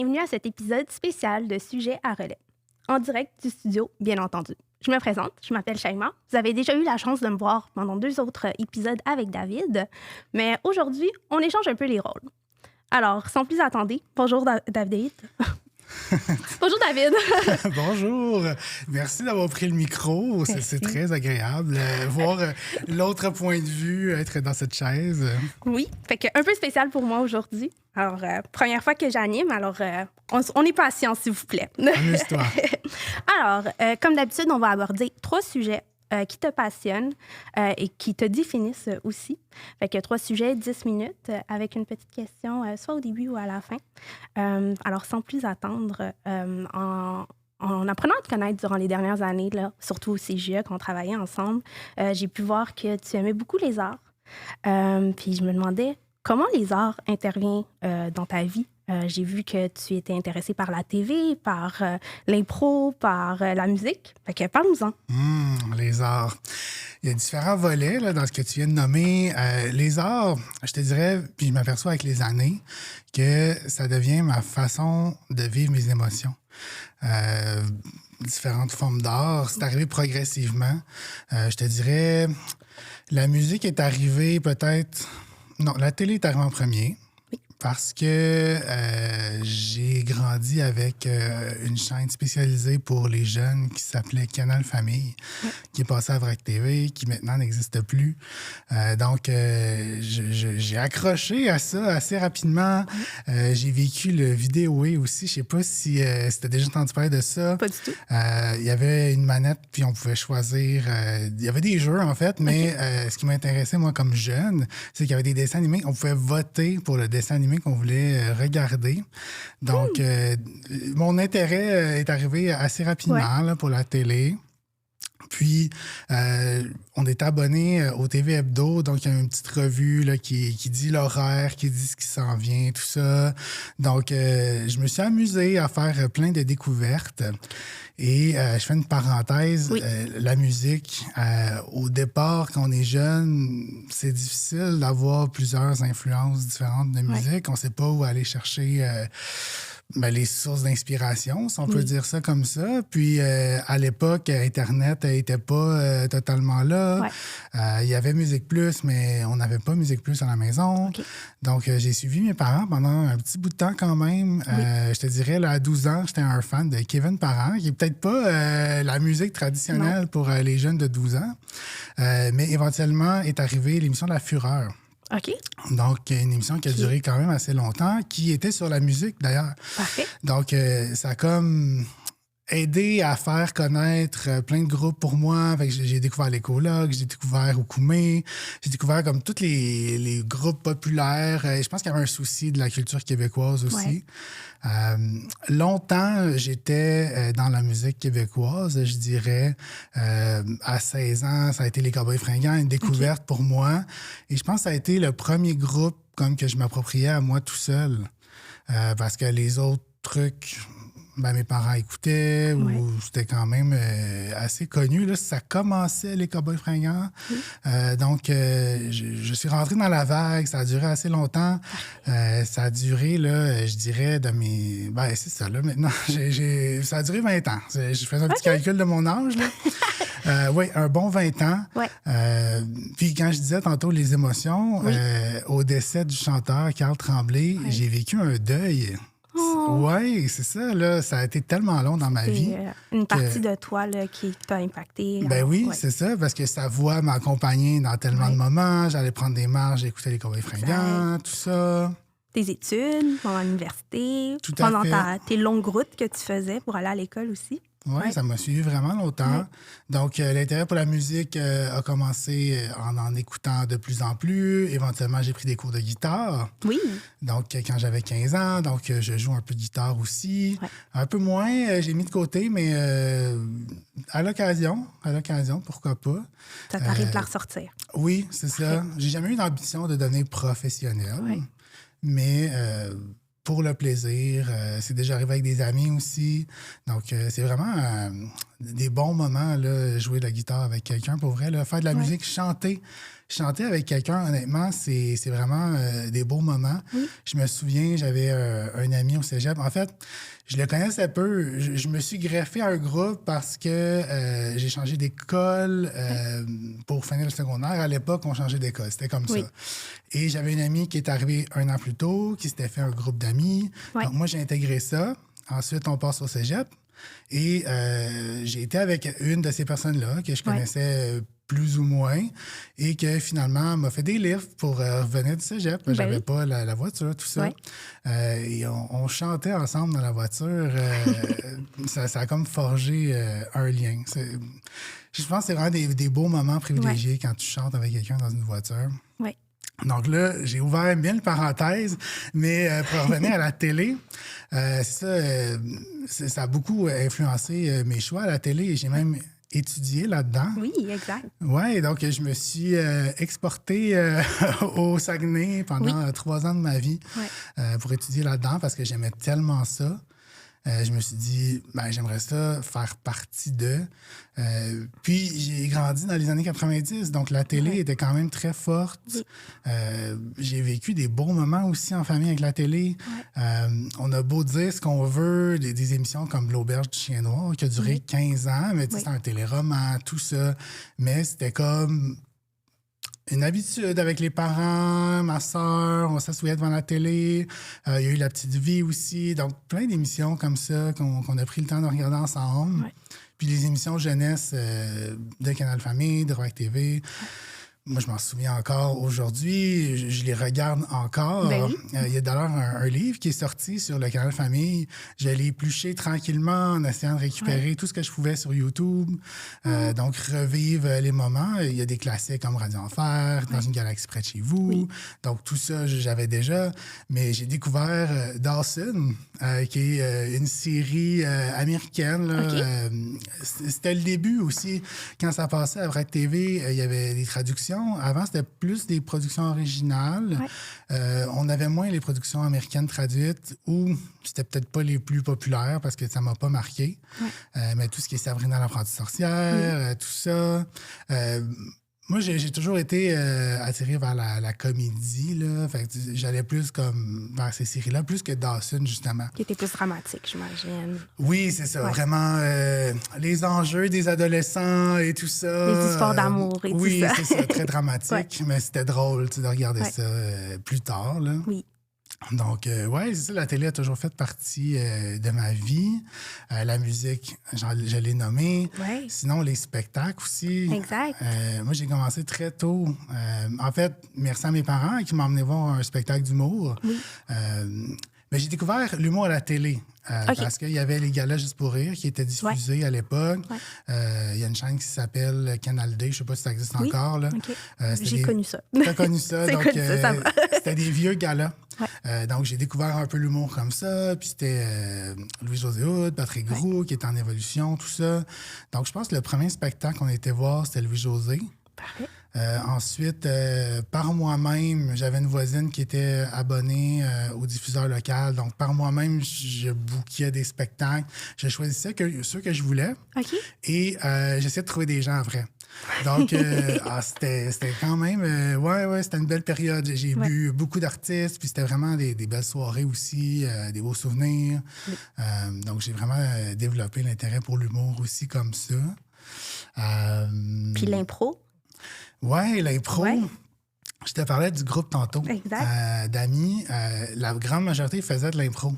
Bienvenue à cet épisode spécial de Sujets à relais. En direct du studio, bien entendu. Je me présente, je m'appelle Shaima. Vous avez déjà eu la chance de me voir pendant 2 autres épisodes avec David, mais aujourd'hui, on échange un peu les rôles. Alors, sans plus attendre, bonjour David. Bonjour David. Bonjour. Merci d'avoir pris le micro. C'est très agréable. Voir l'autre point de vue, être dans cette chaise. Oui, fait que un peu spécial pour moi aujourd'hui. Alors, première fois que j'anime, alors on est patient, s'il vous plaît. Amuse-toi. Alors, comme d'habitude, on va aborder 3 sujets qui te passionnent et qui te définissent aussi. Fait que 3 sujets, 10 minutes, avec une petite question, soit au début ou à la fin. Alors, sans plus attendre, en apprenant à te connaître durant les dernières années, là, surtout au CGE, quand on travaillait ensemble, j'ai pu voir que tu aimais beaucoup les arts. Puis je me demandais comment les arts interviennent dans ta vie. J'ai vu que tu étais intéressé par la TV, par l'impro, par la musique. Fait que parle-nous-en. Les arts. Il y a différents volets là, dans ce que tu viens de nommer. Les arts, je te dirais, puis je m'aperçois avec les années, que ça devient ma façon de vivre mes émotions. Différentes formes d'art. C'est arrivé progressivement. Je te dirais, la musique est arrivée peut-être... Non, la télé est arrivée en premier. Parce que j'ai grandi avec une chaîne spécialisée pour les jeunes qui s'appelait Canal Famille, qui est passée à VRAC TV, qui maintenant n'existe plus. Donc, j'ai accroché à ça assez rapidement. J'ai vécu le vidéo aussi. Je sais pas si tu as déjà entendu parler de ça. Pas du tout. Il y avait une manette, puis on pouvait choisir... il y avait des jeux, en fait, mais ce qui m'intéressait, moi, comme jeune, c'est qu'il y avait des dessins animés. On pouvait voter pour le dessin animé qu'on voulait regarder. Donc, mon intérêt est arrivé assez rapidement là, pour la télé. Puis, on est abonné au TV Hebdo, donc il y a une petite revue là, qui dit l'horaire, qui dit ce qui s'en vient, tout ça. Donc, je me suis amusé à faire plein de découvertes. Et je fais une parenthèse, la musique, au départ, quand on est jeune, c'est difficile d'avoir plusieurs influences différentes de musique. On ne sait pas où aller chercher... les sources d'inspiration, si on peut dire ça comme ça. Puis, à l'époque, Internet n'était pas totalement là. Il y avait Musique Plus, mais on n'avait pas Musique Plus à la maison. Donc, j'ai suivi mes parents pendant un petit bout de temps quand même. Je te dirais, là, à 12 ans, j'étais un fan de Kevin Parent, qui n'est peut-être pas la musique traditionnelle pour les jeunes de 12 ans. Mais éventuellement est arrivée l'émission de La Fureur. OK. Donc, une émission qui a duré quand même assez longtemps, qui était sur la musique, d'ailleurs. Parfait. Donc, ça a comme aidé à faire connaître plein de groupes pour moi. Fait que j'ai découvert les Colocs, j'ai découvert Okoumé, j'ai découvert comme tous les groupes populaires. Je pense qu'il y avait un souci de la culture québécoise aussi. Longtemps, j'étais dans la musique québécoise, je dirais. À 16 ans, ça a été les Cowboys Fringants, une découverte pour moi. Et je pense que ça a été le premier groupe comme que je m'appropriais à moi tout seul. Parce que les autres trucs... mes parents écoutaient ou c'était quand même assez connu. Là, ça commençait, les Cowboys Fringants. Donc, je suis rentré dans la vague. Ça a duré assez longtemps. Ça a duré, là, je dirais, de mes... c'est ça, là, maintenant. Ça a duré 20 ans. Je faisais un petit calcul de mon âge, là. Un bon 20 ans. Puis quand je disais tantôt les émotions, au décès du chanteur Carl Tremblay, j'ai vécu un deuil. Oui, c'est ça, là. Ça a été tellement long dans ma vie. Une partie de toi là, qui t'a impacté. C'est ça, parce que sa voix m'a accompagné dans tellement de moments. J'allais prendre des marches, j'écoutais les Cowboys Fringants, tout ça. Tes études, pendant l'université, pendant tes longues routes que tu faisais pour aller à l'école aussi. Oui, ça m'a suivi vraiment longtemps. Donc, l'intérêt pour la musique a commencé en écoutant de plus en plus. Éventuellement, j'ai pris des cours de guitare. Oui. Donc, quand j'avais 15 ans, donc je joue un peu de guitare aussi. Un peu moins, j'ai mis de côté, mais à l'occasion, pourquoi pas. Ça t'arrive de la ressortir. Oui, c'est ça. J'ai jamais eu l'ambition de devenir professionnel, mais... pour le plaisir. C'est déjà arrivé avec des amis aussi. Donc, c'est vraiment des bons moments, là, jouer de la guitare avec quelqu'un. Pour vrai, là, faire de la musique, chanter. Chanter avec quelqu'un, honnêtement, c'est vraiment des beaux moments. Oui. Je me souviens, j'avais un ami au cégep. En fait, je le connaissais peu. Je me suis greffé à un groupe parce que j'ai changé d'école pour finir le secondaire. À l'époque, on changeait d'école. C'était comme ça. Et j'avais une amie qui est arrivée 1 an plus tôt, qui s'était fait un groupe d'amis. Donc, moi, j'ai intégré ça. Ensuite, on passe au cégep. Et j'ai été avec une de ces personnes-là que je connaissais plus ou moins et que finalement m'a fait des livres pour revenir du cégep. J'avais pas la voiture, tout ça. Et on chantait ensemble dans la voiture. Ça a comme forgé un lien. Je pense que c'est vraiment des beaux moments privilégiés quand tu chantes avec quelqu'un dans une voiture. Oui. Donc là, j'ai ouvert bien le parenthèse, mais pour revenir à la télé, ça a beaucoup influencé mes choix à la télé et j'ai même étudié là-dedans. Oui, exact. Oui, donc je me suis exporté au Saguenay pendant 3 ans de ma vie pour étudier là-dedans parce que j'aimais tellement ça. Je me suis dit, j'aimerais ça faire partie d'eux. Puis, j'ai grandi dans les années 90, donc la télé était quand même très forte. Oui. J'ai vécu des bons moments aussi en famille avec la télé. On a beau dire ce qu'on veut, des émissions comme L'Auberge du Chien Noir, qui a duré 15 ans, mais c'était un téléroman, tout ça. Mais c'était comme une habitude avec les parents, ma soeur, on s'assoyait devant la télé. Il y a eu La Petite Vie aussi. Donc, plein d'émissions comme ça qu'on a pris le temps de regarder ensemble. Puis les émissions jeunesse de Canal Famille, de Rock TV. Moi, je m'en souviens encore aujourd'hui. Je les regarde encore. Il y a d'ailleurs un livre qui est sorti sur le Canal Famille. Je l'ai épluché tranquillement en essayant de récupérer tout ce que je pouvais sur YouTube. Donc, revivre les moments. Il y a des classiques comme Radio Enfer, Dans une galaxie près de chez vous. Oui. Donc, tout ça, j'avais déjà. Mais j'ai découvert Dawson, qui est une série américaine. Là. C'était le début aussi. Quand ça passait à Vrac TV, il y avait des traductions. Avant, c'était plus des productions originales. On avait moins les productions américaines traduites ou c'était peut-être pas les plus populaires parce que ça m'a pas marqué. Mais tout ce qui est Sabrina l'apprentie sorcière, tout ça. Moi, j'ai toujours été attiré vers la comédie. Là. Fait que j'allais plus comme vers ces séries-là, plus que Dawson, justement. Qui était plus dramatique, j'imagine. Oui, c'est ça. Vraiment, les enjeux des adolescents et tout ça. Les histoires d'amour et tout ça. Oui, c'est ça. Très dramatique, mais c'était drôle de regarder ça plus tard. Là. Oui. Donc, c'est ça, la télé a toujours fait partie de ma vie. La musique, je l'ai nommé. Ouais. Sinon, les spectacles aussi. Exact. Moi, j'ai commencé très tôt. En fait, merci à mes parents qui m'ont emmené voir un spectacle d'humour. Oui. Mais j'ai découvert l'humour à la télé. Parce qu'il y avait les galas Juste pour rire qui étaient diffusés à l'époque. Il y a une chaîne qui s'appelle Canal D. Je ne sais pas si ça existe encore. Là. J'ai connu ça. Tu as connu ça. Donc, ça va. C'était des vieux galas. Donc, j'ai découvert un peu l'humour comme ça. Puis c'était Louis-José Hood, Patrick Groux, qui est en évolution, tout ça. Donc, je pense que le premier spectacle qu'on a été voir, c'était Louis-José. Parfait. Ensuite, par moi-même, j'avais une voisine qui était abonnée au diffuseur local. Donc, par moi-même, je bookais des spectacles. Je choisissais ceux que je voulais. Et j'essayais de trouver des gens après. Donc, c'était quand même... c'était une belle période. J'ai vu beaucoup d'artistes, puis c'était vraiment des belles soirées aussi, des beaux souvenirs. Donc, j'ai vraiment développé l'intérêt pour l'humour aussi comme ça. Puis l'impro? Oui, l'impro. Je te parlais du groupe tantôt d'amis. La grande majorité faisait de l'impro.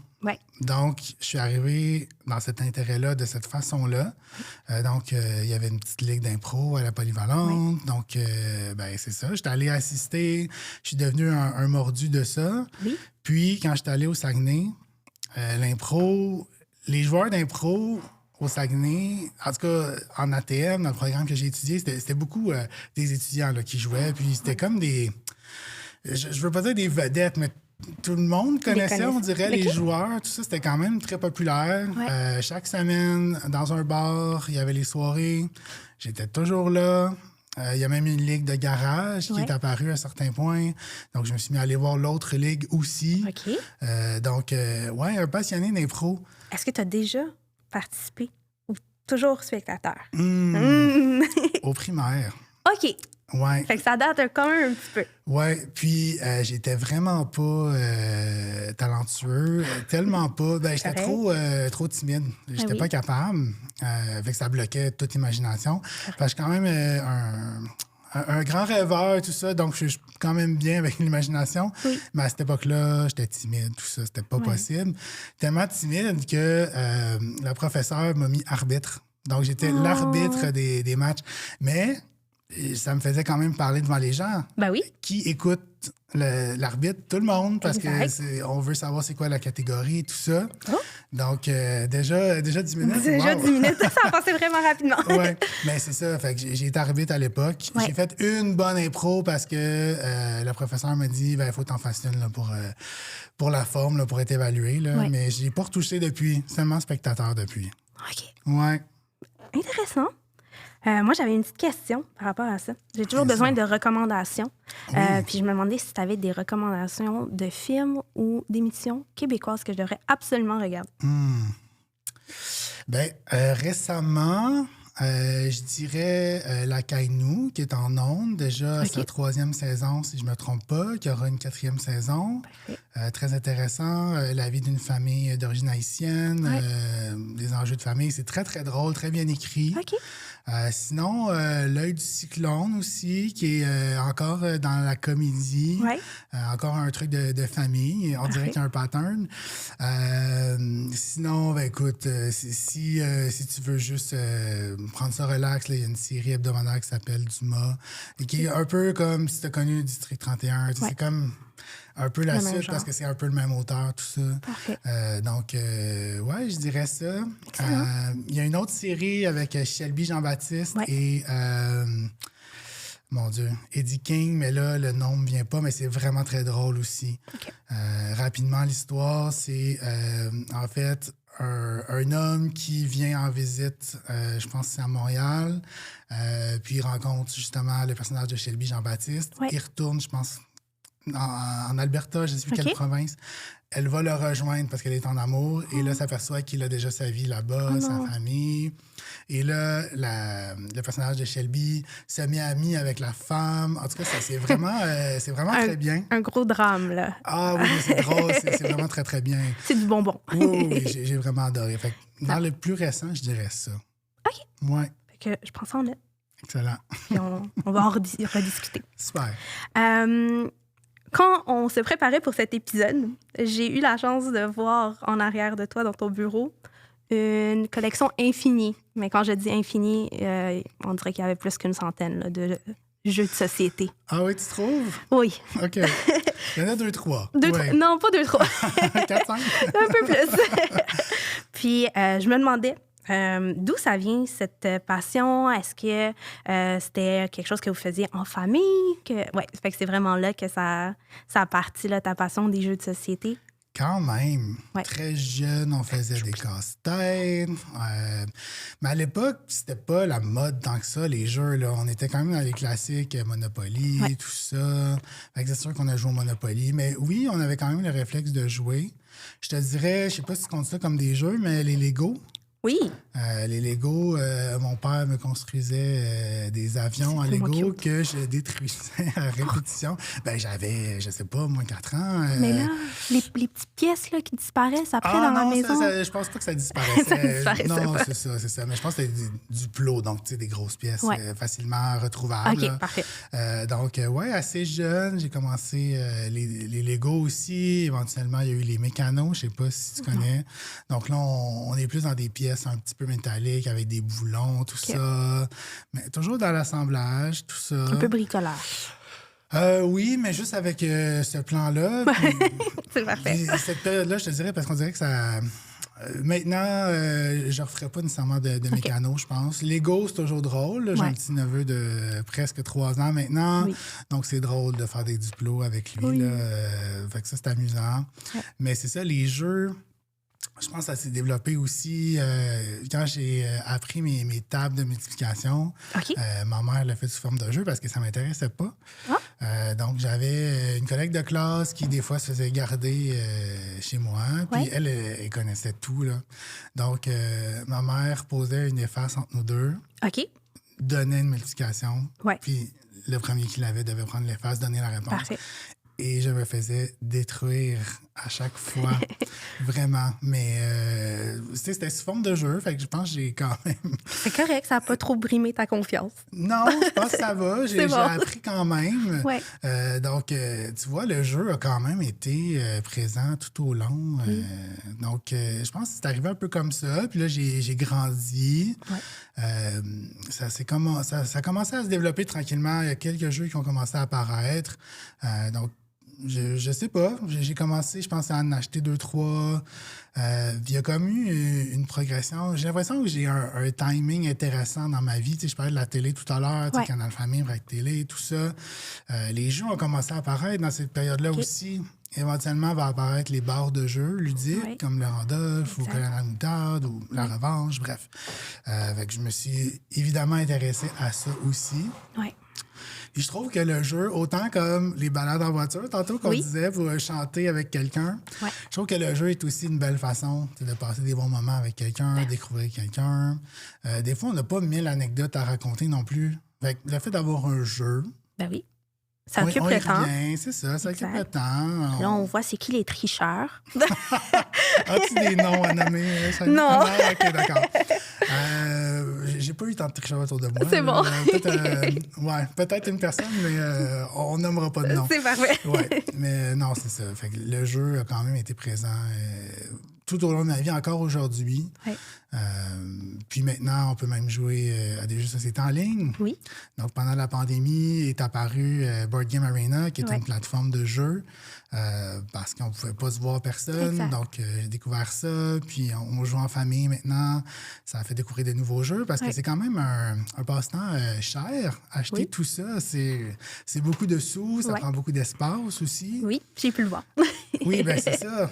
Donc, je suis arrivé dans cet intérêt-là de cette façon-là. Donc, il y avait une petite ligue d'impro à la Polyvalente. Donc, c'est ça. J'étais allé assister. Je suis devenu un mordu de ça. Puis, quand j'étais allé au Saguenay, l'impro, les joueurs d'impro au Saguenay, en tout cas en ATM, dans le programme que j'ai étudié, c'était beaucoup des étudiants là, qui jouaient. Puis c'était comme des... Je veux pas dire des vedettes, mais tout le monde connaissait, on dirait, les joueurs. Tout ça, c'était quand même très populaire. Chaque semaine, dans un bar, il y avait les soirées. J'étais toujours là. Il y a même une ligue de garage qui est apparue à certains points. Donc, je me suis mis à aller voir l'autre ligue aussi. Donc, un passionné d'impro. Est-ce que tu as déjà participé ou Toujours spectateur. Au primaire. OK. Ouais. Fait que ça date quand même un petit peu. Ouais, puis j'étais vraiment pas talentueux, tellement pas. Ben, j'étais trop timide. J'étais pas capable. Fait que ça bloquait toute imagination. Parce que je suis quand même un grand rêveur, tout ça, donc je suis quand même bien avec l'imagination. Oui. Mais à cette époque-là, j'étais timide, tout ça, c'était pas possible. Tellement timide que la professeure m'a mis arbitre. Donc, j'étais l'arbitre des matchs. Mais ça me faisait quand même parler devant les gens. Ben oui. Qui écoute l'arbitre? Tout le monde, parce exact. qu'on veut savoir c'est quoi la catégorie, tout ça. Oh. Donc, déjà 10 minutes. Déjà 10 minutes, ça a passé vraiment rapidement. Oui, mais c'est ça. Fait que j'ai été arbitre à l'époque. Ouais. J'ai fait une bonne impro parce que le professeur m'a dit il faut t'en fasses une là, pour la forme, là, pour être évalué. Là. Ouais. Mais je n'ai pas retouché depuis. Seulement spectateur depuis. OK. Ouais. Intéressant. Moi, j'avais une petite question par rapport à ça. J'ai toujours besoin de recommandations. Puis je me demandais si tu avais des recommandations de films ou d'émissions québécoises que je devrais absolument regarder. Récemment, je dirais La Caille-nous, qui est en ondes, déjà à sa 3e saison, si je ne me trompe pas, qui aura une 4e saison. Très intéressant. La vie d'une famille d'origine haïtienne, des enjeux de famille. C'est très, très drôle, très bien écrit. OK. Sinon, L'œil du cyclone aussi, qui est encore dans la comédie. Ouais. Encore un truc de famille. On dirait qu'il y a un pattern. Sinon, écoute, si tu veux juste prendre ça relax, il y a une série hebdomadaire qui s'appelle Dumas, et qui est un peu comme si tu as connu District 31. C'est comme un peu la suite parce que c'est un peu le même auteur, tout ça. Parfait. Donc, je dirais ça. Il y a une autre série avec Shelby Jean-Baptiste et, mon Dieu, Eddie King, mais là, le nom ne me vient pas, mais c'est vraiment très drôle aussi. Okay. Rapidement, l'histoire, c'est en fait un homme qui vient en visite, je pense que c'est à Montréal, puis il rencontre justement le personnage de Shelby Jean-Baptiste. Il retourne, je pense, en Alberta, je ne sais plus quelle province. Elle va le rejoindre parce qu'elle est en amour. Et là, s'aperçoit qu'il a déjà sa vie là-bas, sa famille. Et là, le personnage de Shelby se met ami avec la femme. En tout cas, c'est vraiment très bien. Un gros drame, là. Ah oui, c'est drôle. C'est vraiment très, très bien. C'est du bonbon. Oui, j'ai vraiment adoré. Fait que dans le plus récent, je dirais ça. OK. Ouais. Fait que je prends ça en note. Excellent. Puis on va en rediscuter. Super. Quand on se préparait pour cet épisode, j'ai eu la chance de voir en arrière de toi, dans ton bureau, une collection infinie. Mais quand je dis infinie, on dirait qu'il y avait plus qu'une centaine là, de jeux de société. Ah oui, tu trouves? Oui. OK. Il y en a 2-3. Non, pas 2-3. 4-5? Un peu plus. Puis, je me demandais, d'où ça vient, cette passion? Est-ce que c'était quelque chose que vous faisiez en famille? Oui, fait que c'est vraiment là que ça a parti, là, ta passion des jeux de société. Quand même. Très jeune, on faisait des casse-têtes. Mais à l'époque, c'était pas la mode tant que ça, les jeux. Là. On était quand même dans les classiques Monopoly, tout ça. Fait que c'est sûr qu'on a joué au Monopoly. Mais oui, on avait quand même le réflexe de jouer. Je te dirais, je sais pas si tu comptes ça comme des jeux, mais les Lego. Oui. Les Lego, mon père me construisait des avions en Lego que je détruisais à répétition. J'avais, je sais pas, moins 4 ans. Mais là, les petites pièces là, qui disparaissent après dans la maison. Je pense pas que ça disparaissait. Ça disparaissait non, pas. c'est ça. Mais je pense que c'était du plot, donc des grosses pièces facilement retrouvables. OK, parfait. Donc, assez jeune, j'ai commencé les Lego aussi. Éventuellement, il y a eu les mécanos, je sais pas si tu connais. Donc là, on est plus dans des pièces un petit peu métalliques avec des boulons, tout ça. Mais toujours dans l'assemblage, tout ça. Un peu bricolage. Oui, mais juste avec ce plan-là. C'est parfait. Cette période-là, je te dirais, parce qu'on dirait que ça... maintenant, je ne referais pas nécessairement de mécano, je pense. Lego, c'est toujours drôle. J'ai un petit neveu de presque 3 ans maintenant. Oui. Donc, c'est drôle de faire des duplos avec lui. Là. Fait que ça, c'est amusant. Mais c'est ça, les jeux... Je pense que ça s'est développé aussi quand j'ai appris mes tables de multiplication. Ma mère l'a fait sous forme de jeu parce que ça ne m'intéressait pas. Donc, j'avais une collègue de classe qui, des fois, se faisait garder chez moi. Puis elle connaissait tout, là. Donc, ma mère posait une efface entre nous deux. OK. Donnait une multiplication. Ouais. Puis le premier qui l'avait devait prendre l'efface, donner la réponse. Parfait. Et je me faisais détruire à chaque fois, vraiment. Mais c'était sous forme de jeu, fait que je pense que j'ai quand même... C'est correct, ça n'a pas trop brimé ta confiance. Non, je pense que ça va. J'ai appris quand même. Ouais. Donc, tu vois, le jeu a quand même été présent tout au long. Donc, je pense que c'est arrivé un peu comme ça. Puis là, j'ai grandi. Ouais. Ça a commencé à se développer tranquillement. Il y a quelques jeux qui ont commencé à apparaître. Donc, je sais pas. J'ai commencé, je pense, à en acheter 2-3. Il y a comme eu une progression. J'ai l'impression que j'ai un timing intéressant dans ma vie. Tu sais, je parlais de la télé tout à l'heure, tu sais, Canal Famille, Vrac Télé, tout ça. Les jeux ont commencé à apparaître dans cette période-là aussi. Éventuellement, va apparaître les barres de jeux ludiques, comme le Randolph ou Colonel la moutarde ou la revanche, bref. Fait que je me suis évidemment intéressé à ça aussi. Oui. Puis je trouve que le jeu, autant comme les balades en voiture, tantôt qu'on disait pour chanter avec quelqu'un, je trouve que le jeu est aussi une belle façon de passer des bons moments avec quelqu'un, découvrir quelqu'un. Des fois, on n'a pas 1000 anecdotes à raconter non plus. Fait que le fait d'avoir un jeu... Ben oui. Ça occupe le temps. C'est ça, ça occupe le temps. Là, on voit c'est qui les tricheurs. As-tu des noms à nommer? Non. OK, d'accord. J'ai pas eu tant de tricheurs autour de moi. C'est bon. Peut-être une personne, mais on nommera pas de nom. C'est parfait. Ouais, mais non, c'est ça. Fait que le jeu a quand même été présent tout au long de ma vie, encore aujourd'hui. Oui. Puis maintenant, on peut même jouer à des jeux de société en ligne. Oui. Donc, pendant la pandémie, est apparu Board Game Arena, qui est une plateforme de jeu, parce qu'on ne pouvait pas se voir personne. Exact. Donc, j'ai découvert ça. Puis, on joue en famille maintenant. Ça a fait découvrir de nouveaux jeux, parce que c'est quand même un passe-temps cher. Acheter tout ça, c'est beaucoup de sous. Ça prend beaucoup d'espace aussi. Oui, j'ai pu le voir. Oui, bien, c'est ça.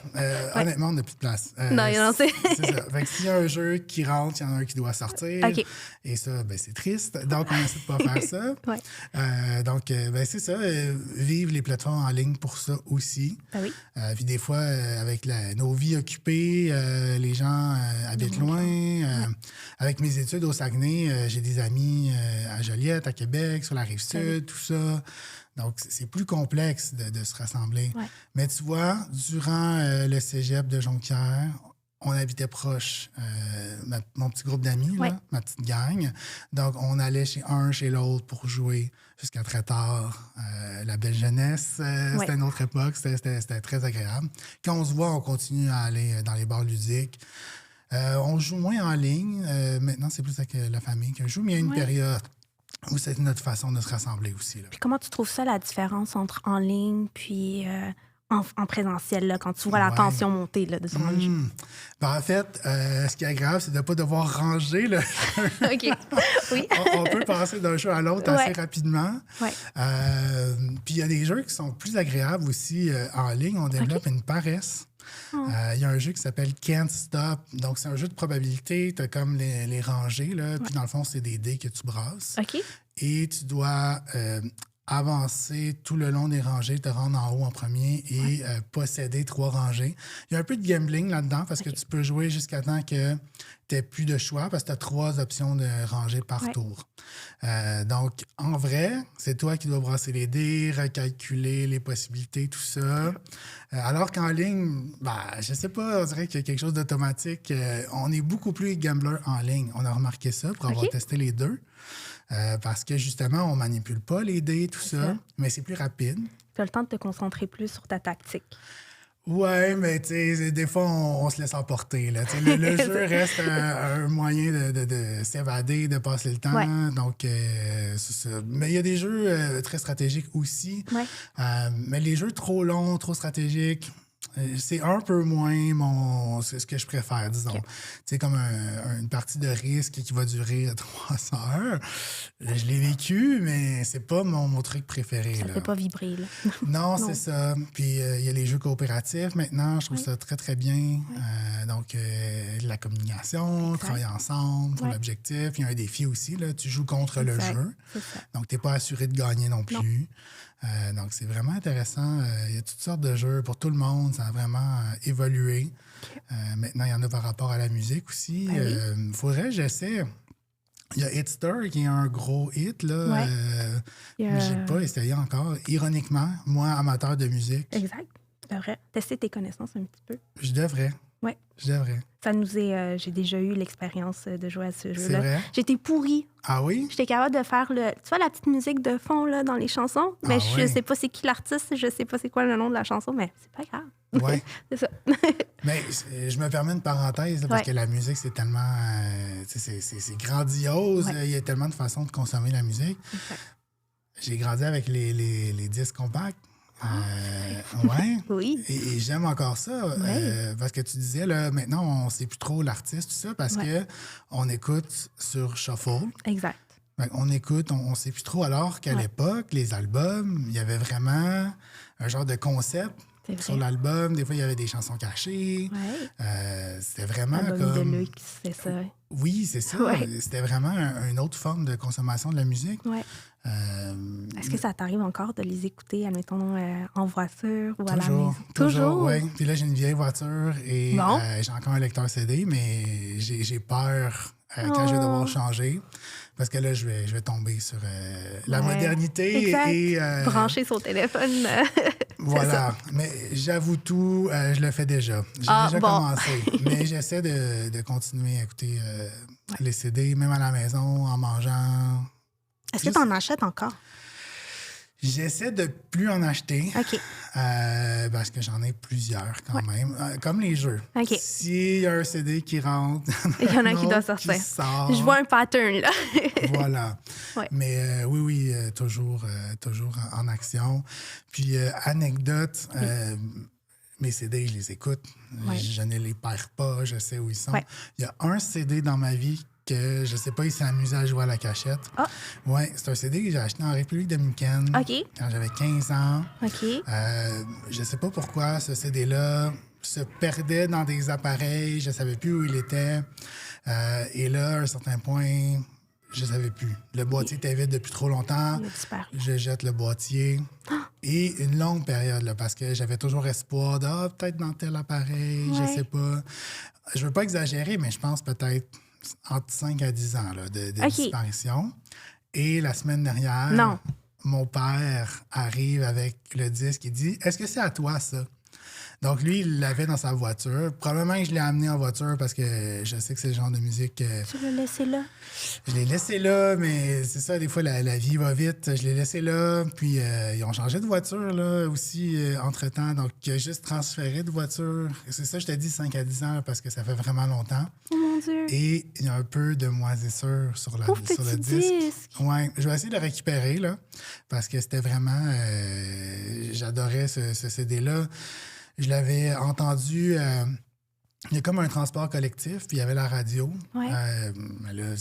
Honnêtement, on n'a plus de place. Non, c'est ça. Fait que s'il y a un jeu qui rentre, il y en a un qui doit sortir. Okay. Et ça, ben, c'est triste. Donc, on essaie de pas faire ça. Donc, ben, c'est ça. Vivre les plateformes en ligne pour ça aussi. Oui. Puis des fois, avec nos vies occupées, les gens habitent loin. Avec mes études au Saguenay, j'ai des amis à Joliette, à Québec, sur la Rive-Sud, tout ça. Donc, c'est plus complexe de se rassembler. Ouais. Mais tu vois, durant le cégep de Jonquière, on habitait proche, mon petit groupe d'amis, ma petite gang. Donc, on allait chez un, chez l'autre pour jouer jusqu'à très tard. La belle jeunesse, c'était une autre époque, c'était très agréable. Quand on se voit, on continue à aller dans les bars ludiques. On joue moins en ligne. Maintenant, c'est plus avec la famille que je joue, mais il y a une période où c'est notre façon de se rassembler aussi. Là. Puis comment tu trouves ça, la différence entre en ligne puis en présentiel, là, quand tu vois la tension monter là, de son jeu? Ben, en fait, ce qui est grave, c'est de ne pas devoir ranger le jeu. OK. Oui. on peut passer d'un jeu à l'autre assez rapidement. Ouais. Puis il y a des jeux qui sont plus agréables aussi en ligne. On développe une paresse. Il y a un jeu qui s'appelle Can't Stop. Donc, c'est un jeu de probabilité. Tu as comme les rangées. Là, puis, dans le fond, c'est des dés que tu brasses. OK. Et tu dois avancer tout le long des rangées, te rendre en haut en premier et posséder 3 rangées. Il y a un peu de gambling là-dedans parce que tu peux jouer jusqu'à temps que tu n'aies plus de choix parce que tu as 3 options de rangées par tour. Donc, en vrai, c'est toi qui dois brasser les dés, recalculer les possibilités, tout ça. Alors qu'en ligne, je sais pas, on dirait qu'il y a quelque chose d'automatique. On est beaucoup plus gambler en ligne. On a remarqué ça pour avoir testé les deux. Parce que justement, on manipule pas les dés, tout ça, mais c'est plus rapide. Tu as le temps de te concentrer plus sur ta tactique. Oui, mais tu sais, des fois, on se laisse emporter. Là. Le jeu reste un moyen de s'évader, de passer le temps. Ouais. Donc, c'est ça. Mais il y a des jeux très stratégiques aussi. Ouais. Mais les jeux trop longs, trop stratégiques, c'est un peu moins c'est ce que je préfère, disons. Okay. Tu sais, comme une partie de risque qui va durer 3 heures. Je l'ai vécu, mais c'est pas mon truc préféré. Ça ne fait pas vibrer, là. Non, c'est ça. Puis, il y a les jeux coopératifs maintenant. Je trouve ça très, très bien. Ouais. Donc, la communication, travailler ensemble pour l'objectif. Il y a un défi aussi, là. Tu joues contre le jeu. Donc, tu n'es pas assuré de gagner non plus. Donc, c'est vraiment intéressant. Il y a toutes sortes de jeux pour tout le monde. Ça a vraiment évolué. Maintenant, il y en a par rapport à la musique aussi. Il faudrait que j'essaie. Il y a Hitster qui est un gros hit, là. Mais je n'ai pas essayé encore. Ironiquement, moi, amateur de musique. Exact. Tu devrais tester tes connaissances un petit peu. Je devrais. Oui. Je devrais. Ça nous est. J'ai déjà eu l'expérience de jouer à ce jeu-là. C'est vrai? J'étais pourrie. Ah oui? J'étais capable de faire tu vois, la petite musique de fond là, dans les chansons. Mais je sais pas c'est qui l'artiste, je sais pas c'est quoi le nom de la chanson, mais c'est pas grave. Oui. C'est ça. Mais je me permets une parenthèse, là, parce que la musique, c'est tellement. C'est grandiose. Il y a tellement de façons de consommer la musique. J'ai grandi avec les disques compacts. Oui. Et j'aime encore ça. Parce que tu disais, là, maintenant, on ne sait plus trop l'artiste, tout ça, parce que on écoute sur Shuffle. Exact. On écoute, on ne sait plus trop. Alors qu'à l'époque, les albums, il y avait vraiment un genre de concept sur l'album. Des fois, il y avait des chansons cachées. C'était vraiment album comme... de luxe, c'est ça. Oui, c'est ça. C'était vraiment une autre forme de consommation de la musique. Est-ce que ça t'arrive encore de les écouter, admettons, en voiture ou à la maison? Toujours, oui. Puis là, j'ai une vieille voiture et j'ai encore un lecteur CD, mais j'ai peur quand je vais devoir changer. Parce que là, je vais tomber sur la modernité. Exact. Et brancher son téléphone. Voilà. Mais j'avoue tout, je le fais déjà. J'ai déjà commencé. Mais j'essaie de continuer à écouter les CD, même à la maison, en mangeant. Est-ce que tu en achètes encore? J'essaie de plus en acheter. OK. Parce que j'en ai plusieurs quand même. Comme les jeux. OK. S'il y a un CD qui rentre, il y en a qui doit sortir. Je vois un pattern, là. Voilà. Mais oui, toujours en action. Puis, anecdote, mes CD, je les écoute. Je ne les perds pas, je sais où ils sont. Il y a un CD dans ma vie que je ne sais pas, il s'est amusé à jouer à la cachette. Oui, c'est un CD que j'ai acheté en République dominicaine quand j'avais 15 ans. Je ne sais pas pourquoi ce CD-là se perdait dans des appareils. Je ne savais plus où il était. Et là, à un certain point, je ne savais plus. Le boîtier était vide depuis trop longtemps. Je jette le boîtier. Et une longue période, là, parce que j'avais toujours espoir de peut-être dans tel appareil, je ne sais pas. Je ne veux pas exagérer, mais je pense peut-être entre 5 à 10 ans là, de disparition. Et la semaine dernière, mon père arrive avec le disque et dit « Est-ce que c'est à toi, ça? » Donc, lui, il l'avait dans sa voiture. Probablement que je l'ai amené en voiture parce que je sais que c'est le genre de musique... Tu l'as laissé là? Je l'ai laissé là, mais c'est ça, des fois, la vie va vite. Je l'ai laissé là, puis ils ont changé de voiture, là, aussi, entre-temps. Donc, il a juste transféré de voiture. C'est ça, je t'ai dit 5 à 10 ans, parce que ça fait vraiment longtemps. Oh mon Dieu! Et il y a un peu de moisissure sur le disque. Ouais, je vais essayer de le récupérer, là, parce que c'était vraiment... j'adorais ce CD-là. Je l'avais entendu... il y a comme un transport collectif, puis il y avait la radio. Mais là,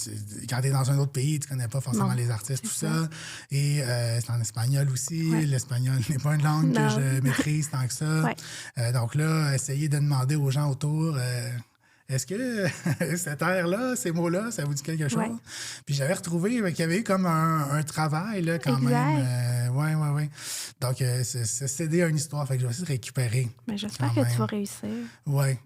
quand tu es dans un autre pays, tu connais pas forcément les artistes, tout ça. Et c'est en espagnol aussi. L'espagnol n'est pas une langue que je maîtrise tant que ça. Donc là, essayer de demander aux gens autour... Est-ce que cette air-là, ces mots-là, ça vous dit quelque chose? Puis j'avais retrouvé qu'il y avait eu comme un travail là, quand même. Oui. Donc, ce CD a une histoire, fait que je vais essayer de récupérer. Mais j'espère que tu vas réussir. Oui.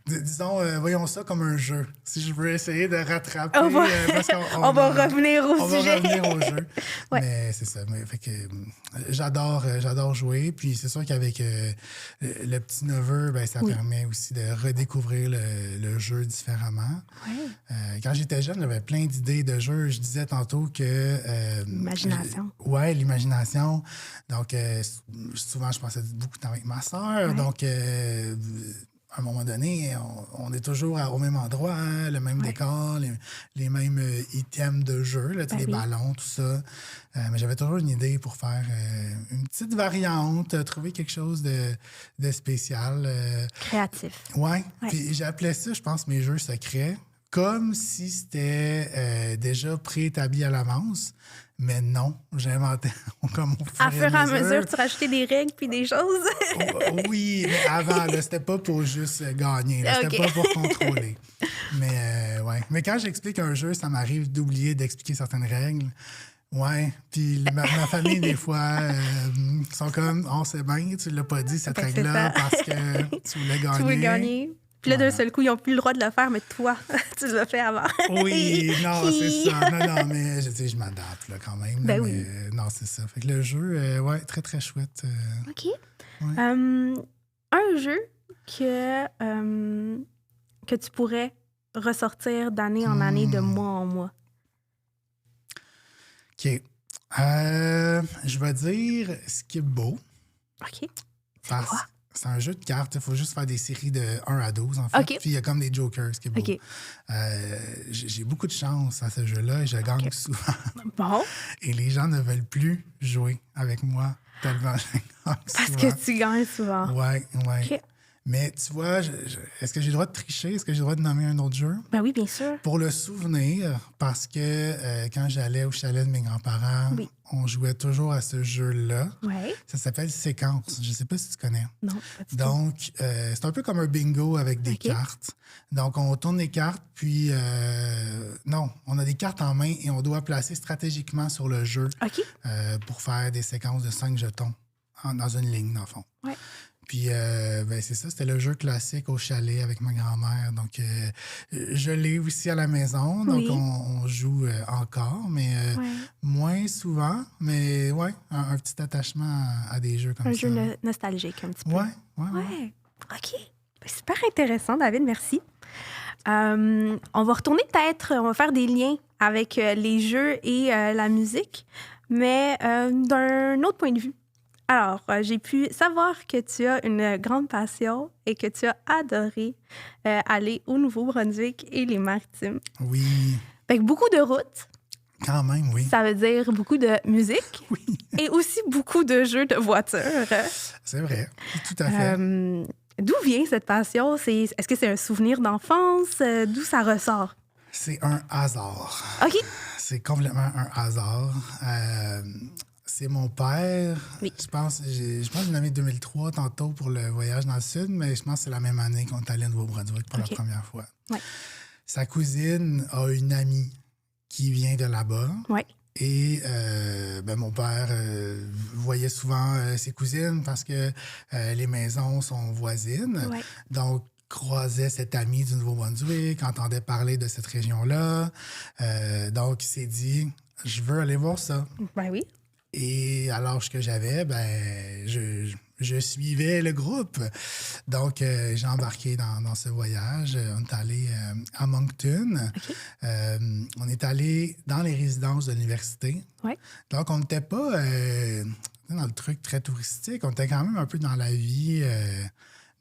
Disons, voyons ça comme un jeu. Si je veux essayer de rattraper... parce on va revenir au sujet. On va revenir au jeu. Mais c'est ça. Fait que, j'adore jouer. Puis c'est sûr qu'avec le petit-neveu, ben, ça permet aussi de redécouvrir le jeu différemment. Quand j'étais jeune, j'avais plein d'idées de jeux. Je disais tantôt que... l'imagination. L'imagination. Donc, souvent, je passais beaucoup de temps avec ma sœur. Donc, à un moment donné, on est toujours au même endroit, hein, le même décor, les mêmes items de jeu, là, les ballons, tout ça. Mais j'avais toujours une idée pour faire une petite variante, trouver quelque chose de spécial. Créatif. Puis j'appelais ça, je pense, mes jeux secrets, comme si c'était déjà préétabli à l'avance. Mais non, j'inventais comme à fur et à mesure, tu rajoutais des règles puis des choses. Oui, mais avant, là, c'était pas pour juste gagner. Là, c'était pas pour contrôler. Mais Mais quand j'explique un jeu, ça m'arrive d'oublier d'expliquer certaines règles. Ouais, puis ma famille, des fois, sont comme, on sait bien, tu l'as pas dit, cette Ben, c'est règle-là, ça. parce que tu voulais Tu veux gagner. gagner. Puis là, d'un Voilà. seul coup, ils n'ont plus le droit de le faire, mais toi, tu l'as fait avant. Oui, non, c'est ça. Non, mais tu sais, je m'adapte là, quand même. Là, Ben mais oui. non, c'est ça. Fait que le jeu, ouais, très, très chouette. OK. Ouais. Un jeu que tu pourrais ressortir d'année en année, de mois en mois. OK. Je vais dire Skip-Bo. OK. Parce quoi? que c'est un jeu de cartes. Il faut juste faire des séries de 1 à 12, en fait. OK. Puis il y a comme des jokers, Skip-Bo. OK. J'ai beaucoup de chance à ce jeu-là et je gagne OK. souvent. Bon, Et les gens ne veulent plus jouer avec moi tellement je gagne parce souvent. que tu gagnes souvent. Ouais. OK. Mais tu vois, est-ce que j'ai le droit de tricher? Est-ce que j'ai le droit de nommer un autre jeu? Ben oui, bien sûr. Pour le souvenir, parce que quand j'allais au chalet de mes grands-parents, Oui. on jouait toujours à ce jeu-là. Ouais. Ça s'appelle Séquence. Je ne sais pas si tu connais. Non, pas du tout. Donc, c'est un peu comme un bingo avec des OK. cartes. Donc, on tourne les cartes, puis non, on a des cartes en main et on doit placer stratégiquement sur le jeu OK. pour faire des séquences de 5 jetons dans une ligne, dans le fond. Ouais. Puis, ben, c'est ça, c'était le jeu classique au chalet avec ma grand-mère. Donc, je l'ai aussi à la maison. Donc, Oui. on joue encore, mais Ouais. moins souvent. Mais ouais, un petit attachement à des jeux comme Un ça. jeu nostalgique, un petit peu. Ouais. Ouais. OK. Ben, super intéressant, David. Merci. On va retourner peut-être, on va faire des liens avec les jeux et la musique, mais d'un autre point de vue. Alors, j'ai pu savoir que tu as une grande passion et que tu as adoré aller au Nouveau-Brunswick et les Maritimes. Oui, Fait que beaucoup de routes, quand même, oui. ça veut dire beaucoup de musique Oui, et aussi beaucoup de jeux de voiture. c'est vrai. Tout à fait. D'où vient cette passion? Est-ce que c'est un souvenir d'enfance? D'où ça ressort? C'est un hasard. OK. C'est complètement un hasard. C'est mon père. Oui. Je pense que j'ai nommé 2003 tantôt pour le voyage dans le sud, mais je pense que c'est la même année qu'on est allé à Nouveau-Brunswick pour OK. la première fois. Ouais. Sa cousine a une amie qui vient de là-bas. Ouais. Et ben, mon père voyait souvent ses cousines parce que les maisons sont voisines. Ouais. Donc, croisait cet ami du Nouveau-Brunswick, entendait parler de cette région-là. Donc, il s'est dit, je veux aller voir ça. Ben oui. Et à l'âge que j'avais, ben, je suivais le groupe. Donc, j'ai embarqué dans ce voyage. On est allé à Moncton. OK. On est allé dans les résidences de l'université. Ouais. Donc, on n'était pas dans le truc très touristique. On était quand même un peu dans la vie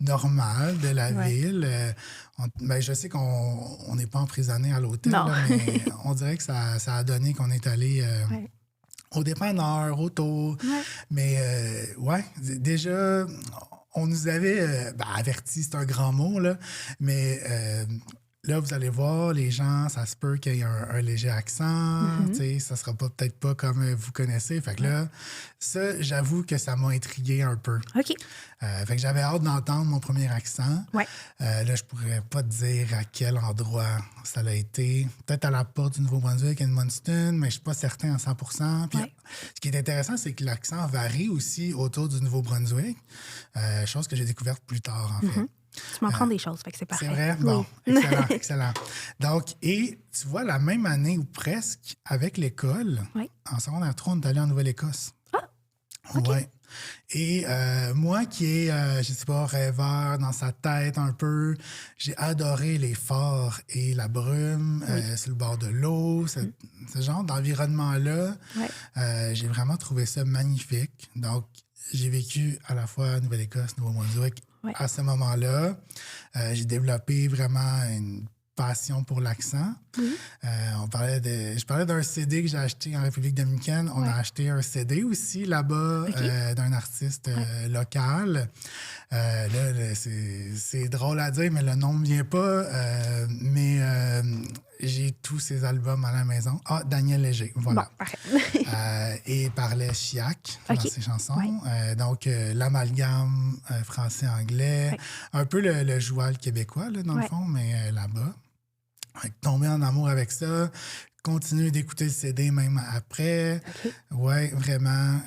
normale de la Ouais. ville. Ben, je sais qu'on n'est pas emprisonné à l'hôtel, Non. là, mais on dirait que ça a donné qu'on est allé Ouais. au dépanneur, autour. Ouais. Mais ouais, déjà, on nous avait averti, c'est un grand mot, là, mais là, vous allez voir, les gens, ça se peut qu'il y ait un léger accent, tu sais, ça sera peut-être pas comme vous connaissez. Fait que là, ça, j'avoue que ça m'a intrigué un peu. OK. Fait que j'avais hâte d'entendre mon premier accent. Ouais. Là, je pourrais pas te dire à quel endroit ça a été. Peut-être à la porte du Nouveau-Brunswick, à Edmundston, mais je suis pas certain à 100 Puis, Ouais. ce qui est intéressant, c'est que l'accent varie aussi autour du Nouveau-Brunswick, chose que j'ai découverte plus tard, en fait. Tu m'en prends des choses, fait que c'est parfait. C'est vrai? Oui. Bon, excellent, excellent. Donc, et tu vois, la même année ou presque, avec l'école, Oui. en secondaire 3, on est allé en Nouvelle-Écosse. Ah, OK. Ouais. Et moi qui est, je sais pas, rêveur dans sa tête un peu, j'ai adoré les forts et la brume sur le bord de l'eau, ce genre d'environnement-là. Ouais. J'ai vraiment trouvé ça magnifique. Donc, j'ai vécu à la fois à Nouvelle-Écosse, Nouveau-Brunswick. Ouais. À ce moment-là, j'ai développé vraiment une passion pour l'accent. Je parlais d'un CD que j'ai acheté en République dominicaine. On Ouais. a acheté un CD aussi là-bas d'un artiste local. Là, c'est drôle à dire, mais le nom ne me vient pas. Mais j'ai tous ses albums à la maison. Ah, Daniel Léger, voilà. Bon, parfait. Et il parlait chiac dans OK. ses chansons. Ouais. Donc, l'amalgame français-anglais. Ouais. Un peu le joual québécois, là, dans le Ouais. fond, mais là-bas. Fait que tomber en amour avec ça, continué d'écouter le CD même après. OK. Oui, vraiment.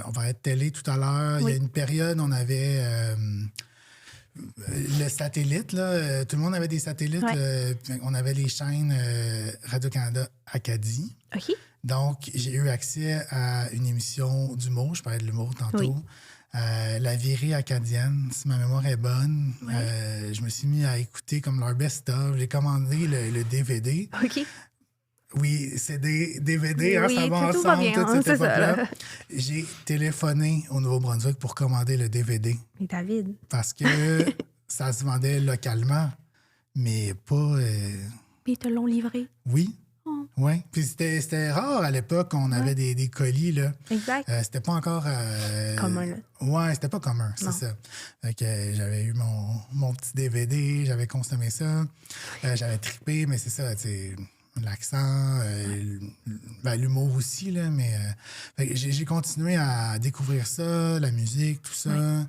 On va être télé tout à l'heure. Il y a une période, on avait le satellite. Là, tout le monde avait des satellites. On avait les chaînes Radio-Canada Acadie. OK. Donc, j'ai eu accès à une émission d'humour. Je parlais de l'humour tantôt. Oui. La virée acadienne, si ma mémoire est bonne. Je me suis mis à écouter comme leur best-of. J'ai commandé le DVD. OK. Oui, c'est des DVD, Oui, ça va tout va ensemble, bien, toute cette c'est ça, époque-là. là. J'ai téléphoné au Nouveau-Brunswick pour commander le DVD Mais David. parce que ça se vendait localement, mais pas... Puis ils te l'ont livré. Oui, Oh. oui. Puis c'était rare à l'époque qu'on avait des colis, là. Exact. C'était pas encore... Commun, là. Ouais, c'était pas commun, c'est Non. ça. Fait que j'avais eu mon petit DVD, j'avais consommé ça, j'avais trippé, mais c'est ça, tu sais... L'accent, l'humour aussi, là, mais fait que j'ai continué à découvrir ça, la musique, tout ça.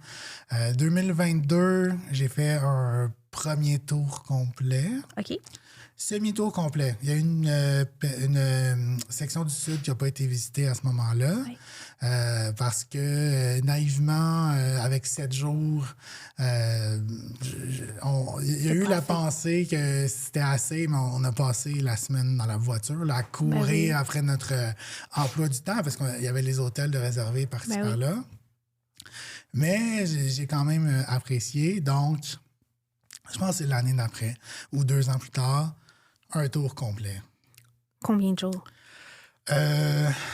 2022, j'ai fait un premier tour complet. OK. Semi-tour complet. Il y a une section du Sud qui n'a pas été visitée à ce moment-là. Oui. Parce que naïvement, avec 7 jours, il y a eu la pensée que c'était assez, mais on a passé la semaine dans la voiture, là, à courir après notre emploi du temps, parce qu'il y avait les hôtels de réserver par-ci par-là. Mais j'ai quand même apprécié. Donc, je pense que c'est l'année d'après, ou 2 ans plus tard, un tour complet. Combien de jours?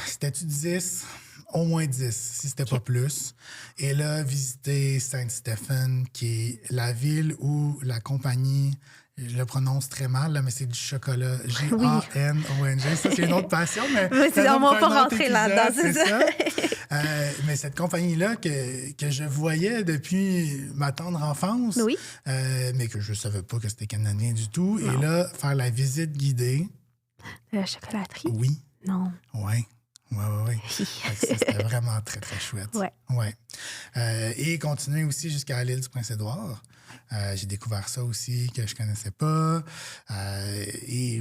C'était-tu 10? Au moins 10, si c'était pas plus. Et là, visiter Saint-Stephen, qui est la ville où la compagnie, je le prononce très mal, là, mais c'est du chocolat. G-A-N-O-N-G. Ça, c'est une autre passion, mais... on va pas rentrer là-dedans, c'est ça. Mais cette compagnie-là que je voyais depuis ma tendre enfance, mais que je ne savais pas que c'était canadien du tout. Non. Et là, faire la visite guidée... La chocolaterie? Oui. Non. Oui. Oui. C'était vraiment très, très chouette. Ouais. Et continuer aussi jusqu'à l'île du Prince-Édouard. J'ai découvert ça aussi que je connaissais pas. Et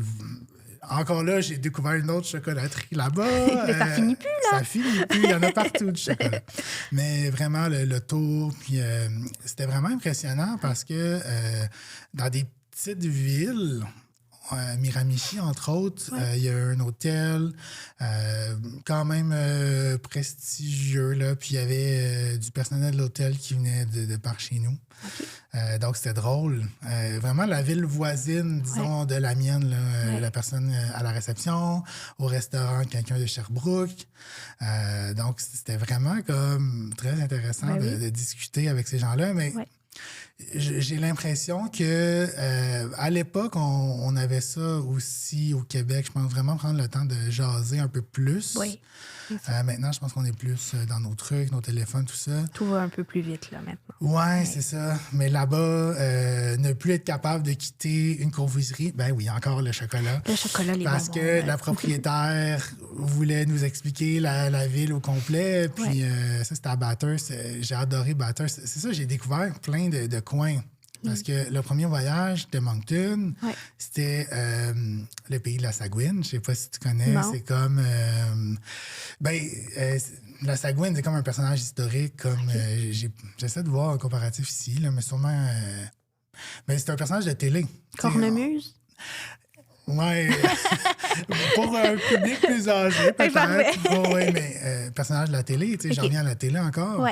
encore là, j'ai découvert une autre chocolaterie là-bas. Mais ça finit plus, là. Ça finit plus. Il y en a partout du chocolat. Mais vraiment, le tour, puis c'était vraiment impressionnant parce que dans des petites villes... Miramichi, entre autres, il y a un hôtel quand même prestigieux, là, puis il y avait du personnel de l'hôtel qui venait de par chez nous. Okay. Donc, c'était drôle. Vraiment, la ville voisine, disons, de la mienne, là, la personne à la réception, au restaurant, quelqu'un de Sherbrooke. Donc, c'était vraiment comme très intéressant de discuter avec ces gens-là, mais... J'ai l'impression que à l'époque, on avait ça aussi au Québec. Je pense vraiment prendre le temps de jaser un peu plus. Oui. Maintenant, je pense qu'on est plus dans nos trucs, nos téléphones, tout ça. Tout va un peu plus vite, là, maintenant. Oui, c'est ça. Mais là-bas, ne plus être capable de quitter une confiserie, ben oui, encore le chocolat. Le chocolat, les parce que la propriétaire voulait nous expliquer la ville au complet. Puis ça, c'était à Bathurst. J'ai adoré Bathurst. C'est ça, j'ai découvert plein de coins. Parce que le premier voyage de Moncton, c'était le pays de la Sagouine. Je ne sais pas si tu connais. Non. C'est comme... la Sagouine, c'est comme un personnage historique. Comme j'essaie de voir un comparatif ici, là, mais sûrement... mais c'est un personnage de télé. Cornemuse? Oui. Pour un public plus âgé, peut-être. Oui, mais personnage de la télé. Tu sais, j'en reviens à la télé encore. Oui.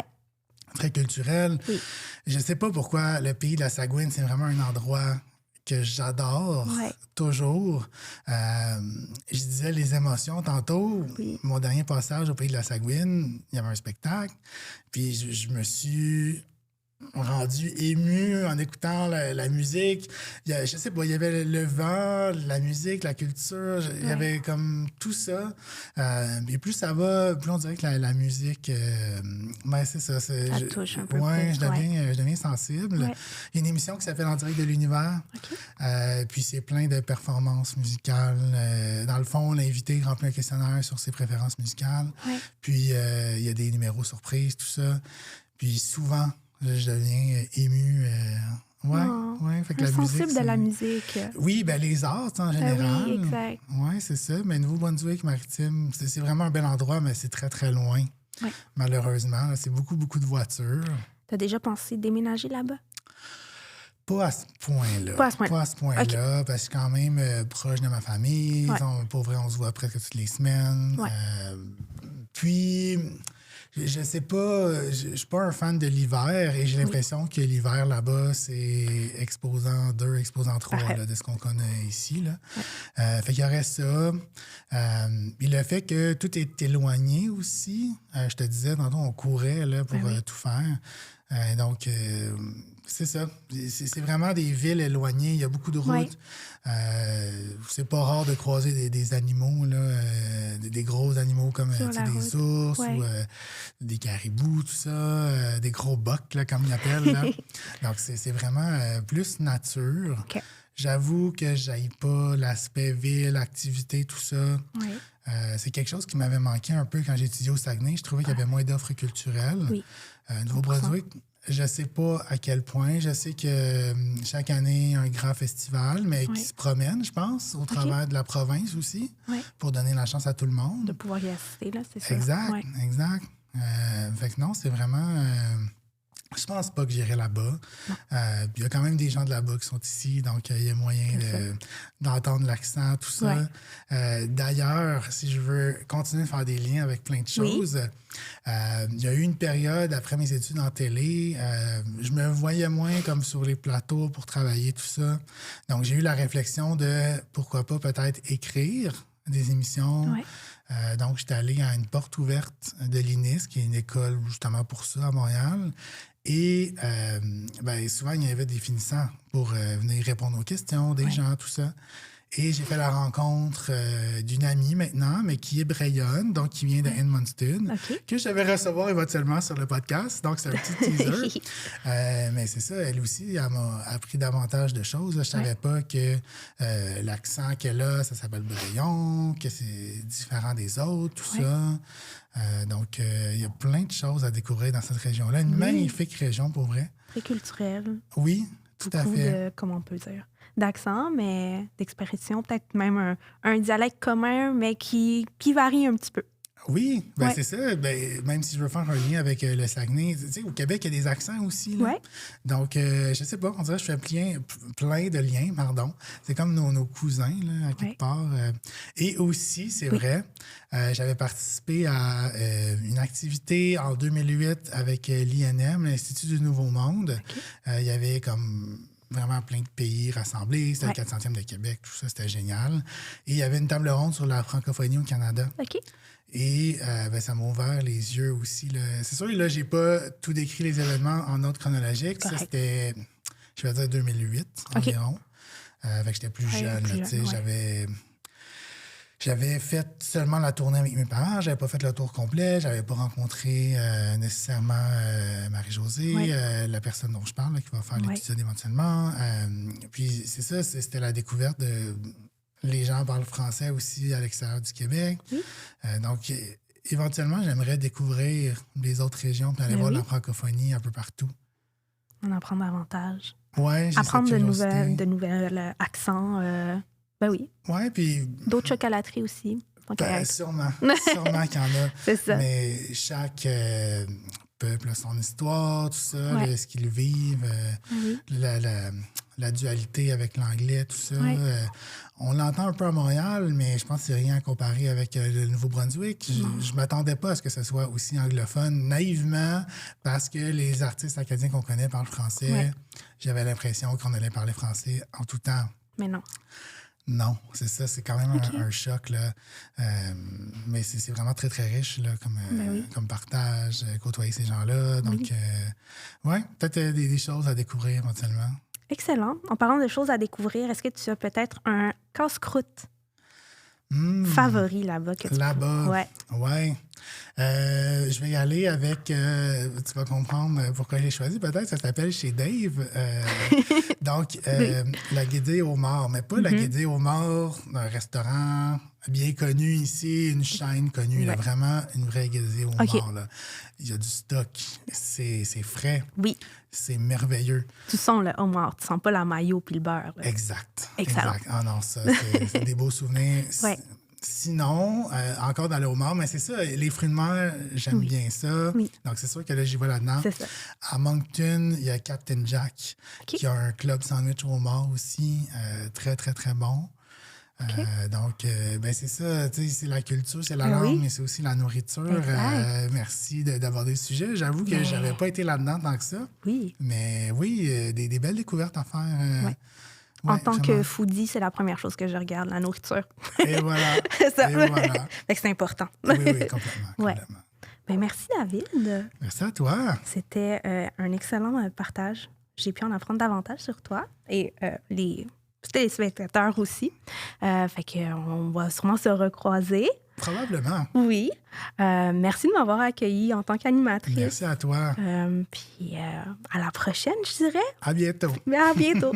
Très culturel. Oui. Je sais pas pourquoi le pays de la Sagouine, c'est vraiment un endroit que j'adore toujours. Je disais les émotions tantôt. Oui. Mon dernier passage au pays de la Sagouine, il y avait un spectacle. Puis je me suis rendu ému en écoutant la musique. Je sais pas, il y avait le vent, la musique, la culture, il y avait comme tout ça. Et plus ça va, plus on dirait que la musique, c'est ça. Ça touche un peu plus. Je deviens sensible. Il y a une émission qui s'appelle En direct de l'univers. Okay. Puis c'est plein de performances musicales. Dans le fond, l'invité remplit un questionnaire sur ses préférences musicales. Puis il y a des numéros surprises, tout ça. Puis souvent, je deviens ému Ouais, Oh, ouais. Fait que la sensible musique, de la c'est- musique. Oui, ben les arts, tu sais, en Ben général. oui, exact. Oui, c'est ça. Mais Nouveau-Brunswick-Maritime, c'est vraiment un bel endroit, mais c'est très, très loin, Ouais. malheureusement. Là, c'est beaucoup, beaucoup de voitures. T'as déjà pensé déménager là-bas? Pas à ce point-là. Pas à ce point-là. Pas à ce point-là, parce que je suis quand même proche de ma famille. Ouais. Pour vrai, on se voit presque toutes les semaines. Ouais. Puis, je sais pas, je suis pas un fan de l'hiver et j'ai l'impression que l'hiver là-bas, c'est exposant 2, exposant 3 Parfait. là, de ce qu'on connaît ici. Là. Fait qu'il y aurait ça. Et le fait que tout est éloigné aussi. Je te disais, tantôt, on courait là, pour Ben oui. tout faire. Donc, c'est ça. C'est vraiment des villes éloignées. Il y a beaucoup de routes. C'est pas rare de croiser des animaux, là, des gros animaux comme Sur tu sais, la des route. ours Ouais. ou des caribous, tout ça, des gros bocs, là, comme ils appellent. Là. Donc, c'est vraiment plus nature. OK. J'avoue que j'aille pas l'aspect ville, activité, tout ça. Oui. C'est quelque chose qui m'avait manqué un peu quand j'ai étudié au Saguenay. Je trouvais qu'il y avait moins d'offres culturelles. Oui. Nouveau-Brunswick, je sais pas à quel point. Je sais que chaque année, il y a un grand festival, mais Oui. qui se promène, je pense, au travers de la province aussi, Oui. pour donner la chance à tout le monde. De pouvoir y assister, là, c'est ça. Exact, Ouais. exact. Fait que non, c'est vraiment... je pense pas que j'irai là-bas. Il y a quand même des gens de là-bas qui sont ici, donc il y a moyen d'entendre l'accent, tout ça. D'ailleurs, si je veux continuer à faire des liens avec plein de choses, il y a eu une période, après mes études en télé, je me voyais moins comme sur les plateaux pour travailler, tout ça. Donc, j'ai eu la réflexion de pourquoi pas peut-être écrire des émissions. Ouais. Donc, j'étais allé à une porte ouverte de l'INIS, qui est une école justement pour ça à Montréal. Et souvent, il y avait des finissants pour venir répondre aux questions des gens, tout ça. Et j'ai fait la rencontre d'une amie maintenant, mais qui est Brayonne, donc qui vient de Edmundston, que je devais recevoir éventuellement sur le podcast. Donc, c'est un petit teaser. Mais c'est ça, elle aussi, elle m'a appris davantage de choses. Je ne savais pas que l'accent qu'elle a, ça s'appelle Brayon, que c'est différent des autres, tout ça. Donc, il y a plein de choses à découvrir dans cette région-là. Une magnifique région, pour vrai. Très culturelle. Oui, tout à fait. De, comment on peut dire, d'accent, mais d'expression, peut-être même un dialecte commun, mais qui varie un petit peu. Oui, c'est ça. Même si je veux faire un lien avec le Saguenay, tu sais, au Québec, il y a des accents aussi. Là. Donc, je sais pas, on dirait que je fais plein de liens, pardon. C'est comme nos cousins, là, à quelque part. Et aussi, c'est vrai, j'avais participé à une activité en 2008 avec l'INM, l'Institut du Nouveau Monde. Il y avait comme vraiment plein de pays rassemblés. C'était le 400e de Québec, tout ça, c'était génial. Et il y avait une table ronde sur la francophonie au Canada. Et ça m'a ouvert les yeux aussi. Là. C'est sûr, là, j'ai pas tout décrit les événements en ordre chronologique. Ça, c'était, je vais dire, 2008 environ. Fait que j'étais plus jeune. J'avais fait seulement la tournée avec mes parents. J'avais pas fait le tour complet. J'avais pas rencontré nécessairement Marie-Josée, la personne dont je parle, là, qui va faire l'épisode éventuellement. Puis c'est ça, c'était la découverte de... Les gens parlent français aussi à l'extérieur du Québec. Donc, éventuellement, j'aimerais découvrir les autres régions puis aller voir la francophonie un peu partout. On en prend davantage. Oui, j'ai apprendre cette de nouveaux accents. Oui. Oui, puis... D'autres chocolateries aussi. Sûrement qu'il y en a. C'est ça. Mais chaque peuple a son histoire, tout ça, ce qu'ils vivent, la dualité avec l'anglais, tout ça. On l'entend un peu à Montréal, mais je pense que c'est rien à comparer avec le Nouveau-Brunswick. Je ne m'attendais pas à ce que ce soit aussi anglophone, naïvement, parce que les artistes acadiens qu'on connaît parlent français. J'avais l'impression qu'on allait parler français en tout temps. Mais non. Non, c'est ça. C'est quand même un choc, là. Mais c'est vraiment très, très riche, là, comme partage, côtoyer ces gens-là. Donc, peut-être des choses à découvrir éventuellement. Excellent. En parlant de choses à découvrir, est-ce que tu as peut-être un casse-croûte favori là-bas? Là-bas? Oui. Je vais y aller avec, tu vas comprendre pourquoi j'ai choisi, peut-être, ça s'appelle chez Dave. Donc, la guédille au mort, mais pas la guédille au mort d'un restaurant bien connu ici, une chaîne connue, là, vraiment une vraie guédille au mort. Là. Il y a du stock, c'est frais, c'est merveilleux. Tu sens le homard, tu sens pas la mayo puis le beurre. Là. Exact. Excellent. Exact. Ah non, ça, c'est des beaux souvenirs. Sinon, encore dans le homard, mais c'est ça, les fruits de mer, j'aime bien ça. Oui. Donc, c'est sûr que là, j'y vais là-dedans. C'est ça. À Moncton, il y a Captain Jack, qui a un club sandwich au homard aussi, très, très, très bon. Donc, ben c'est ça, tu sais, c'est la culture, c'est la langue, mais c'est aussi la nourriture. Merci d'aborder le sujet. J'avoue que j'avais pas été là-dedans tant que ça. Oui. Mais oui, des belles découvertes à faire. En tant que foodie, c'est la première chose que je regarde, la nourriture. Et voilà. C'est ça. Et voilà. Fait que c'est important. Oui, complètement. Ben, merci, David. Merci à toi. C'était un excellent partage. J'ai pu en apprendre davantage sur toi et les téléspectateurs aussi. Fait qu'on va sûrement se recroiser. Probablement. Oui. Merci de m'avoir accueillie en tant qu'animatrice. Merci à toi. Puis à la prochaine, je dirais. À bientôt. À bientôt.